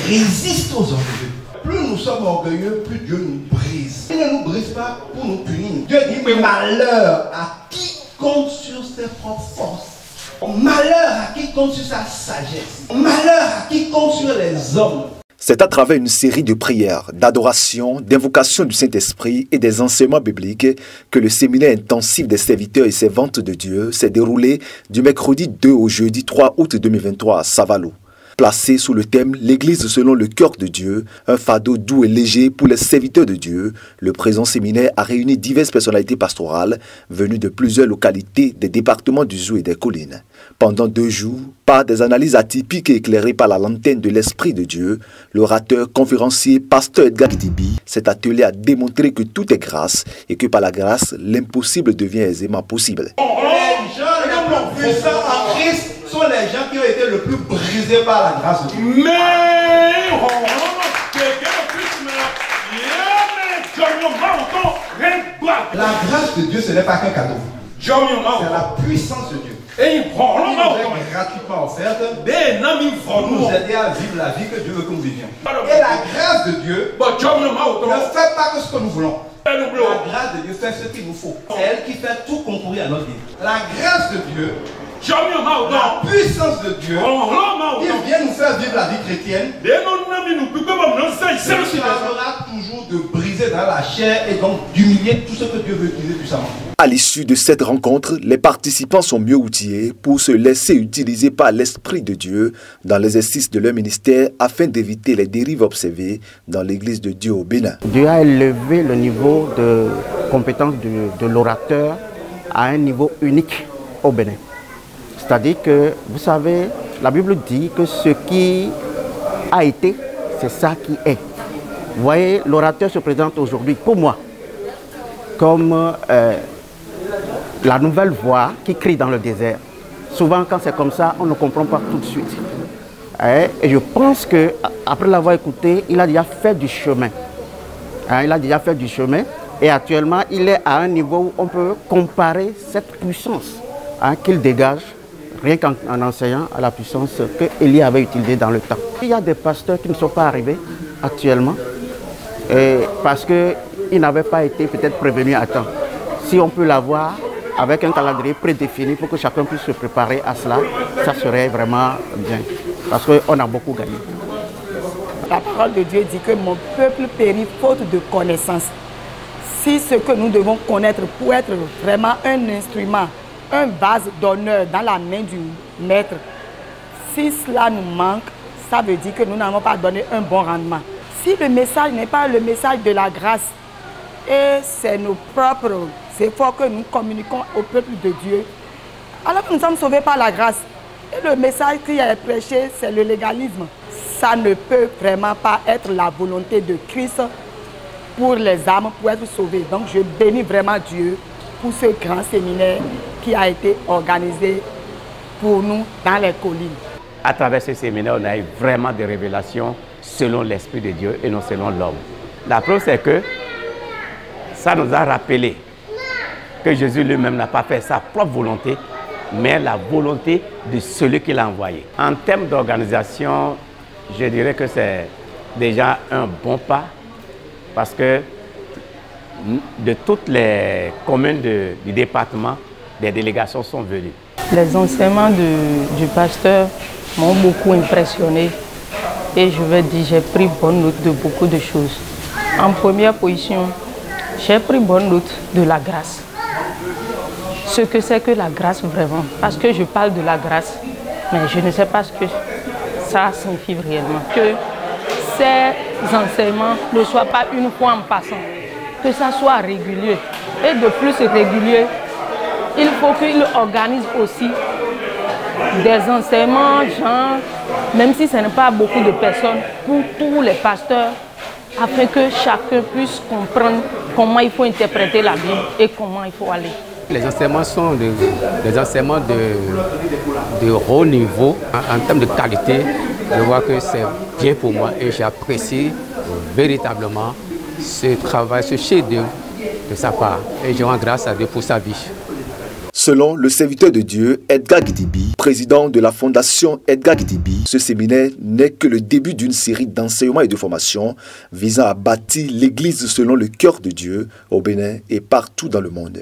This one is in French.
résiste aux orgueilleux. Plus nous sommes orgueilleux, plus Dieu nous brise. Il ne nous brise pas pour nous punir. Dieu dit que malheur à qui compte sur ses propres forces. Malheur à qui compte sur sa sagesse. Malheur à qui compte sur les hommes. C'est à travers une série de prières, d'adoration, d'invocation du Saint-Esprit et des enseignements bibliques que le séminaire intensif des serviteurs et servantes de Dieu s'est déroulé du mercredi 2 au jeudi 3 août 2023 à Savalou. Placé sous le thème « L'Église selon le cœur de Dieu », un fardeau doux et léger pour les serviteurs de Dieu, le présent séminaire a réuni diverses personnalités pastorales venues de plusieurs localités des départements du Zou et des collines. Pendant 2 jours, par des analyses atypiques et éclairées par la lanterne de l'Esprit de Dieu, l'orateur, conférencier, pasteur Edgar Dibi, cet atelier a démontré que tout est grâce et que par la grâce, l'impossible devient aisément possible. Les gens les plus puissants en Christ sont les gens qui ont été le plus brisés par la grâce de Dieu. La grâce de Dieu, ce n'est pas qu'un cadeau. C'est la puissance de Dieu. Il nous est gratuitement offerte pour nous aider à vivre la vie que Dieu veut que nous vivions. Et la grâce de Dieu ne fait pas que ce que nous voulons. La grâce de Dieu fait ce qu'il nous faut. C'est elle qui fait tout concourir à notre vie. La grâce de Dieu, la puissance de Dieu, il vient nous faire vivre la vie chrétienne. Il sera toujours de briser dans la chair et donc d'humilier tout ce que Dieu veut utiliser puissamment. À l'issue de cette rencontre, les participants sont mieux outillés pour se laisser utiliser par l'Esprit de Dieu dans l'exercice de leur ministère afin d'éviter les dérives observées dans l'Église de Dieu au Bénin. Dieu a élevé le niveau de compétence de l'orateur à un niveau unique au Bénin. C'est-à-dire que, vous savez, la Bible dit que ce qui a été, c'est ça qui est. Vous voyez, l'orateur se présente aujourd'hui, pour moi, comme la nouvelle voix qui crie dans le désert. Souvent, quand c'est comme ça, on ne comprend pas tout de suite. Et je pense qu'après l'avoir écouté, il a déjà fait du chemin. Il a déjà fait du chemin. Et actuellement, il est à un niveau où on peut comparer cette puissance qu'il dégage, rien qu'en enseignant à la puissance que Élie avait utilisée dans le temps. Il y a des pasteurs qui ne sont pas arrivés actuellement parce qu'ils n'avaient pas été peut-être prévenus à temps. Si on peut l'avoir avec un calendrier prédéfini pour que chacun puisse se préparer à cela, ça serait vraiment bien. Parce qu'on a beaucoup gagné. La parole de Dieu dit que mon peuple périt faute de connaissance. Si ce que nous devons connaître pour être vraiment un instrument, un vase d'honneur dans la main du maître, si cela nous manque, ça veut dire que nous n'avons pas donné un bon rendement. Si le message n'est pas le message de la grâce, et c'est nos propres efforts que nous communiquons au peuple de Dieu, alors que nous sommes sauvés par la grâce, et le message qui est prêché, c'est le légalisme, ça ne peut vraiment pas être la volonté de Christ pour les âmes, pour être sauvées. Donc je bénis vraiment Dieu pour ce grand séminaire qui a été organisé pour nous dans les collines. À travers ce séminaire, on a eu vraiment des révélations selon l'Esprit de Dieu et non selon l'homme. La preuve, c'est que ça nous a rappelé que Jésus lui-même n'a pas fait sa propre volonté, mais la volonté de celui qui l'a envoyé. En termes d'organisation, je dirais que c'est déjà un bon pas, parce que de toutes les communes du département, des délégations sont venues. Les enseignements du pasteur m'ont beaucoup impressionné et je vais dire, j'ai pris bonne note de beaucoup de choses. En première position, j'ai pris bonne note de la grâce. Ce que c'est que la grâce vraiment, parce que je parle de la grâce, mais je ne sais pas ce que ça signifie réellement. Que ces enseignements ne soient pas une fois en passant, que ça soit régulier. Et de plus régulier, il faut qu'il organise aussi des enseignements, genre, même si ce n'est pas beaucoup de personnes, pour tous les pasteurs, afin que chacun puisse comprendre comment il faut interpréter la Bible et comment il faut aller. Les enseignements sont des enseignements de haut niveau. En termes de qualité, je vois que c'est bien pour moi et j'apprécie véritablement ce travail, ce chef-d'œuvre de sa part. Et je rends grâce à Dieu pour sa vie. Selon le serviteur de Dieu Edgar Gidibi, président de la fondation Edgar Gidibi, ce séminaire n'est que le début d'une série d'enseignements et de formations visant à bâtir l'Église selon le cœur de Dieu au Bénin et partout dans le monde.